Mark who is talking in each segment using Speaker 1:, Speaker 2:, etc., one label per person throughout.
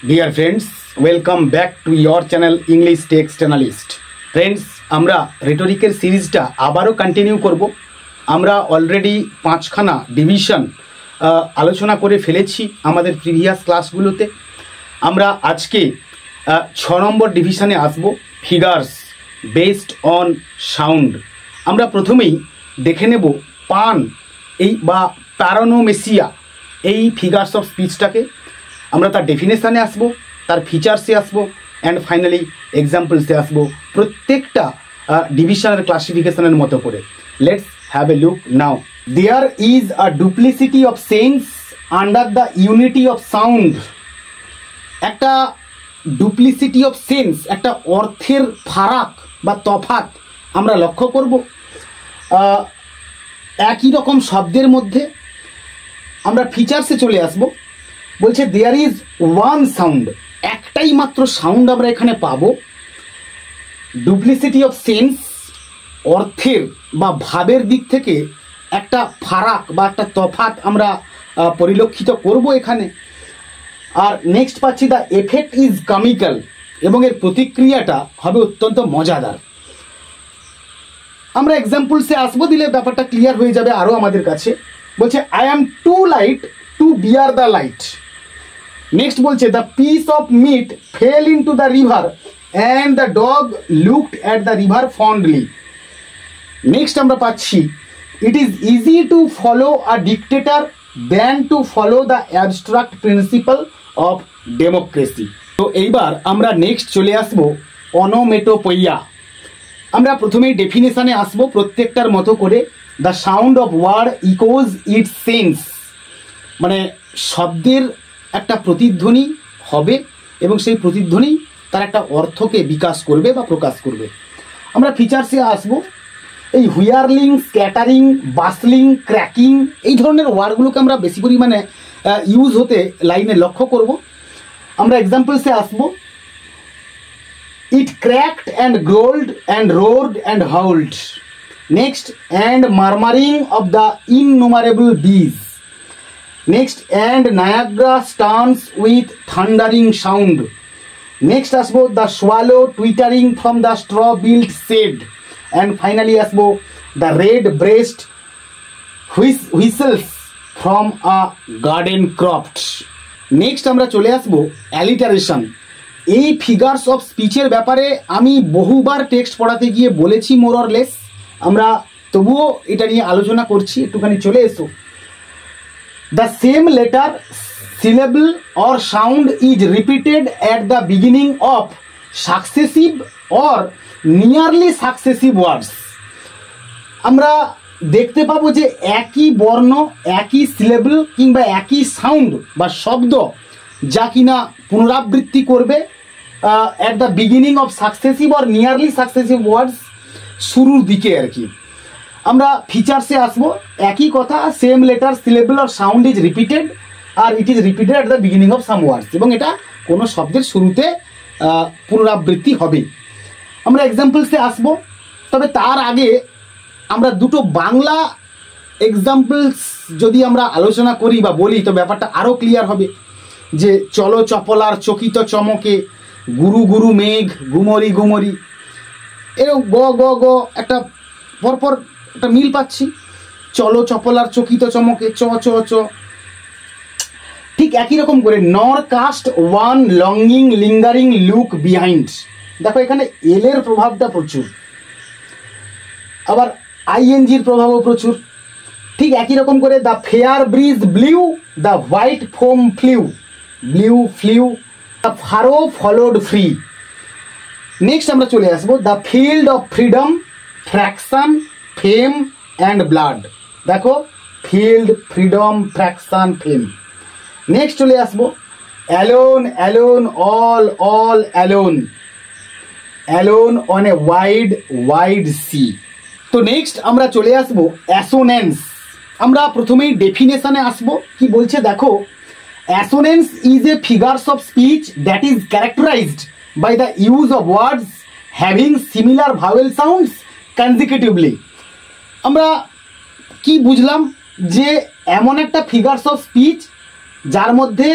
Speaker 1: Dear friends, welcome back to your channel English text analyst. Friends, আমরা রেটরিকের সিরিজটা আবারও continue করব। আমরা অলরেডি 5খানা ডিভিশন আলোচনা করে ফেলেছি আমাদের প্রিভিয়াস ক্লাসগুলোতে। আমরা আজকে 6 নম্বর ডিভিশনে আসব, ফিগার্স বেসড অন সাউন্ড। আমরা প্রথমেই দেখে নেব পান বা প্যারানোমেসিয়া এই ফিগার্স অফ স্পিচটাকে। আমরা তার ডেফিনেশানে আসবো, তার ফিচার্সে আসবো, অ্যান্ড ফাইনালি এক্সাম্পলসে আসবো, প্রত্যেকটা ডিভিশনের ক্লাসিফিকেশনের মতো করে। Let's have a look now. There is a duplicity of sense under the unity of sound. একটা ডুপ্লিসিটি অফ সেন্স, একটা অর্থের ফারাক বা তফাৎ আমরা লক্ষ্য করব একই রকম শব্দের মধ্যে। আমরা ফিচার্সে চলে আসবো। বলছে দেয়ার ইজ ওয়ান সাউন্ড, একটাই মাত্র সাউন্ড আমরা এখানে পাবো। ডুপ্লিসিটি অফ সেন্স, অর্থের বা ভাবের দিক থেকে একটা ফারাক বা একটা তফাৎ আমরা পরিলক্ষিত করব এখানে। আর নেক্সট পাচ্ছি দ্য এফেক্ট ইজ কমিক্যাল, এবং এর প্রতিক্রিয়াটা হবে অত্যন্ত মজাদার। আমরা এক্সাম্পলসে আসবো, দিলে ব্যাপারটা ক্লিয়ার হয়ে যাবে আরও আমাদের কাছে। বলছে I am too light to bear the light. Next বলছে the piece of meat fell into the river and the dog looked at the river fondly. Next আমরা পাচ্ছি it is easy to follow a dictator than to follow the abstract principle of democracy. তো এইবার আমরা next চলে আসবো অনোমেটোপইয়া। আমরা প্রথমেই ডেফিনেশানে আসবো প্রত্যেকটার মতো করে। The sound of word echoes its sense, মানে শব্দের একটা প্রতিধ্বনি হবে এবং সেই প্রতিধ্বনি তার একটা অর্থকে বিকাশ করবে বা প্রকাশ করবে। আমরা ফিচার্সে আসবো। এই হুইয়ারলিং, স্ক্যাটারিং, বাসলিং, ক্র্যাকিং এই ধরনের ওয়ার্ডগুলোকে আমরা বেশি পরিমাণে ইউজ হতে লাইনে লক্ষ্য করব। আমরা এক্সাম্পলসে আসবো। It cracked and growled and roared and howled. Next and murmuring of the innumerable bees. Next, and Niagara stands with thundering sound. Next আসবো the swallow twittering from the straw-built shed. And finally আসবো the red breast whistles from a garden croft. Next আমরা চলে আসবো alliteration. এই figures of স্পিচের ব্যাপারে আমি বহুবার text পড়াতে গিয়ে বলেছি মোর অর লেস। আমরা তবুও এটা নিয়ে আলোচনা করছি, একটুখানি চলে এসো। The same letter, syllable or sound is repeated at the beginning of successive or nearly successive words. আমরা দেখতে পাবো যে একই বর্ণ, একই সিলেবল কিংবা একই সাউন্ড বা শব্দ যা কিনা পুনরাবৃত্তি করবে at the beginning of successive or nearly successive words, শুরুর দিকে আর কি। আমরা ফিচার্সে আসবো। একই কথা, সেম লেটার, সিলেবল আর সাউন্ড ইজ রিপিটেড, আর it is repeated at the beginning of some words, এবং এটা কোনো শব্দের শুরুতে পুনরাবৃত্তি হবে। আমরা এক্সাম্পলসে আসবো, তবে তার আগে আমরা দুটো বাংলা এক্সাম্পলস যদি আমরা আলোচনা করি বা বলি তো ব্যাপারটা আরও ক্লিয়ার হবে। যে চলো চপলার চকিত চমকে, গুরু গুরু মেঘ গুমরি গুমরি, এরকম গ গ গ একটা পরপর একটা মিল পাচ্ছি। চলো চপলার চকিত চমকে, চ চ চ। ঠিক একই রকম করে nor cast one longing lingering look behind. দেখো এখানে এল এর প্রভাবটা প্রচুর, আবার আইএনজির প্রভাবও প্রচুর। ঠিক একই রকম করে the fair breeze blew, the white foam flew, blew flew, the furrow followed free. Next আমরা চলে আসবো the field of freedom, fraction, fame and blood. দেখো field, freedom, fraction, fame. Next চলে আসবো alone, alone, all, all alone, alone on a wide wide sea. তো next আমরা চলে আসবো অ্যাসোনেন্স। আমরা প্রথমেই ডেফিনেশনে আসবো। কি বলছে দেখো, assonance is a figures of speech that is characterised by the use of words having similar vowel sounds consecutively. আমরা কি বুঝলাম, যে এমন একটা ফিগার্স অফ স্পিচ যার মধ্যে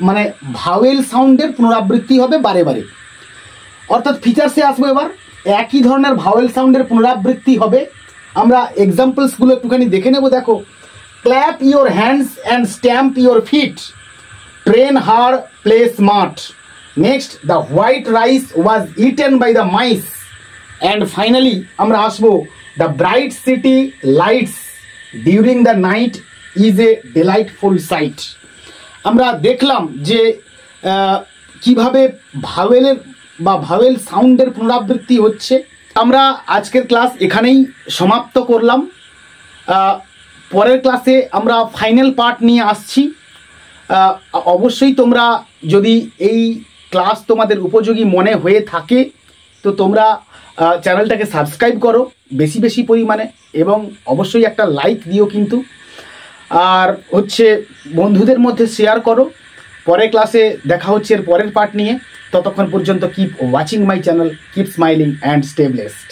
Speaker 1: মানে ভাওয়েল সাউন্ডের পুনরাবৃত্তি হবে বারে বারে। অর্থাৎ ফিচার্সে আসবো এবার, একই ধরনের ভাওয়েল সাউন্ডের পুনরাবৃত্তি হবে। আমরা এক্সাম্পলসগুলো একটুখানি দেখে নেব। দেখো, clap your hands and stamp your feet, train hard play smart, next the white rice was eaten by the mice, and finally আমরা আসবো the bright city lights during the night is a delightful sight. আমরা দেখলাম যে কিভাবে ভাওয়েলের বা vowel সাউন্ডের পুনরাবৃত্তি হচ্ছে। আমরা আজকের ক্লাস এখানেই সমাপ্ত করলাম। পরের ক্লাসে আমরা ফাইনাল পার্ট নিয়ে আসছি। অবশ্যই তোমরা যদি এই ক্লাস তোমাদের উপযোগী মনে হয়ে থাকে তো তোমরা চ্যানেলটাকে সাবস্ক্রাইব করো বেশি বেশি পরিমাণে, এবং অবশ্যই একটা লাইক দিও কিন্তু, আর হচ্ছে বন্ধুদের মধ্যে শেয়ার করো। পরের ক্লাসে দেখা হচ্ছে এর পরের পার্ট নিয়ে। ততক্ষণ পর্যন্ত keep watching my channel, keep smiling and stay blessed.